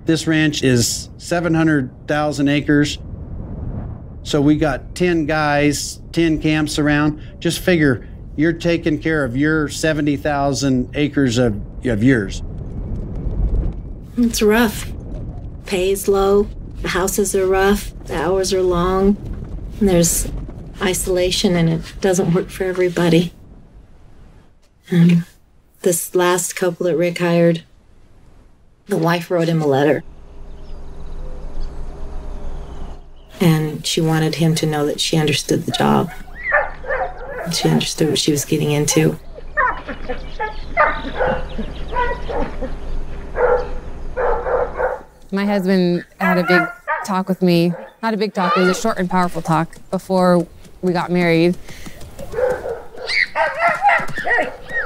This ranch is 700,000 acres. So we got 10 guys, 10 camps around. Just figure you're taking care of your 70,000 acres of yours. It's rough. Pay is low, the houses are rough, the hours are long, and there's isolation, and it doesn't work for everybody. This last couple that Rick hired, the wife wrote him a letter. And she wanted him to know that she understood the job. She understood what she was getting into. My husband had a big talk with me. Not a big talk, it was a short and powerful talk before we got married.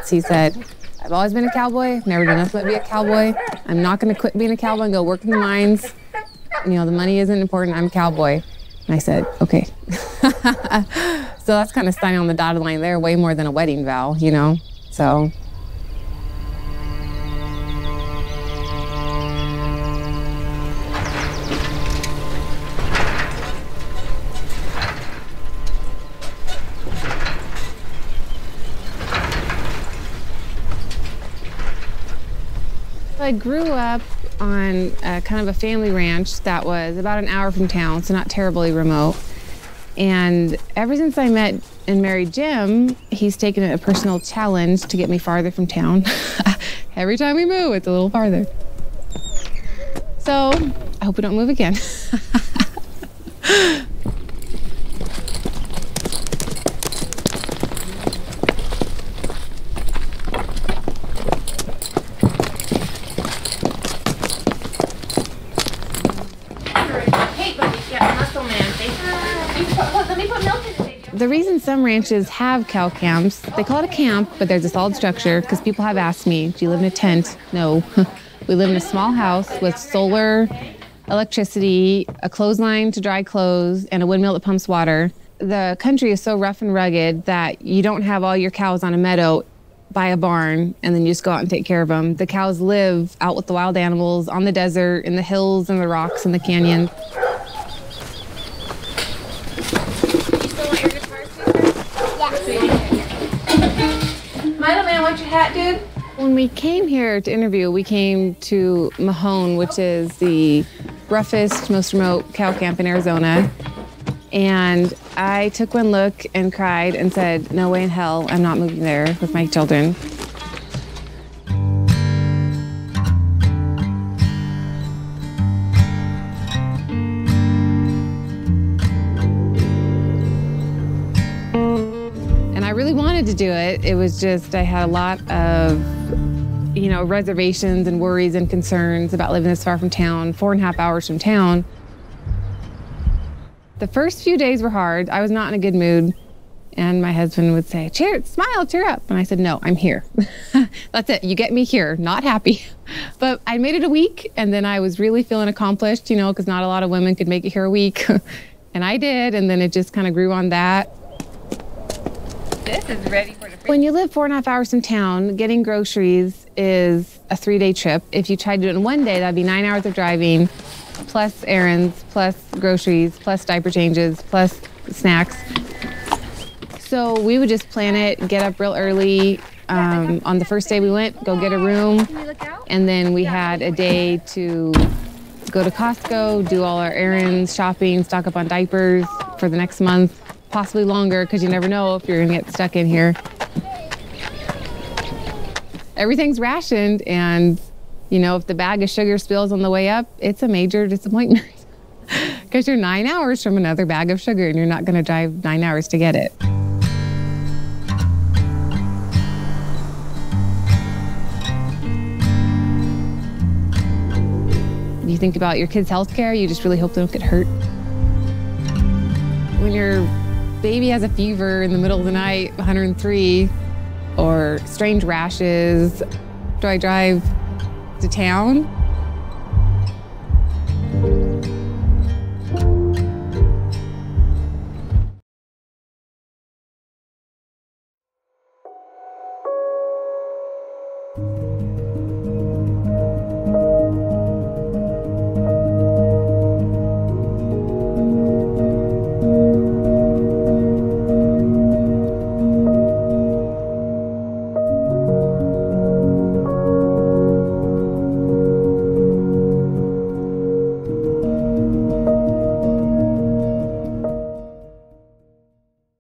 He said, I've always been a cowboy, I've never done nothing but be a cowboy. I'm not gonna quit being a cowboy and go work in the mines. You know, the money isn't important, I'm a cowboy. And I said, okay. So that's kind of signing on the dotted line there, way more than a wedding vow, you know, so. I grew up on kind of a family ranch that was about an hour from town, so not terribly remote. And ever since I met and married Jim, he's taken it a personal challenge to get me farther from town. Every time we move, it's a little farther. So I hope we don't move again. The reason some ranches have cow camps, they call it a camp, but there's a solid structure, because people have asked me, do you live in a tent? No. We live in a small house with solar, electricity, a clothesline to dry clothes, and a windmill that pumps water. The country is so rough and rugged that you don't have all your cows on a meadow by a barn, and then you just go out and take care of them. The cows live out with the wild animals, on the desert, in the hills and the rocks and the canyons. Milo, man, want your hat, dude? When we came here to interview, we came to Mahone, which is the roughest, most remote cow camp in Arizona. And I took one look and cried and said, no way in hell, I'm not moving there with my children. I really wanted to do it. It was just, I had a lot of, you know, reservations and worries and concerns about living this far from town, 4.5 hours from town. The first few days were hard. I was not in a good mood. And my husband would say, smile, cheer up. And I said, no, I'm here. That's it. You get me here, not happy. But I made it a week, and then I was really feeling accomplished, you know, because not a lot of women could make it here a week. And I did, and then it just kind of grew on that. This is ready for the fridge. When you live 4.5 hours from town, getting groceries is a 3-day trip. If you tried to do it in one day, that'd be 9 hours of driving, plus errands, plus groceries, plus diaper changes, plus snacks. So we would just plan it, get up real early. On the first day we went, go get a room, and then we had a day to go to Costco, do all our errands, shopping, stock up on diapers for the next month. Possibly longer, because you never know if you're gonna get stuck in here. Everything's rationed, and you know, if the bag of sugar spills on the way up, it's a major disappointment. Because you're 9 hours from another bag of sugar, and you're not gonna drive 9 hours to get it. You think about your kids' health care, you just really hope they don't get hurt. When your baby has a fever in the middle of the night, 103, or strange rashes, do I drive to town?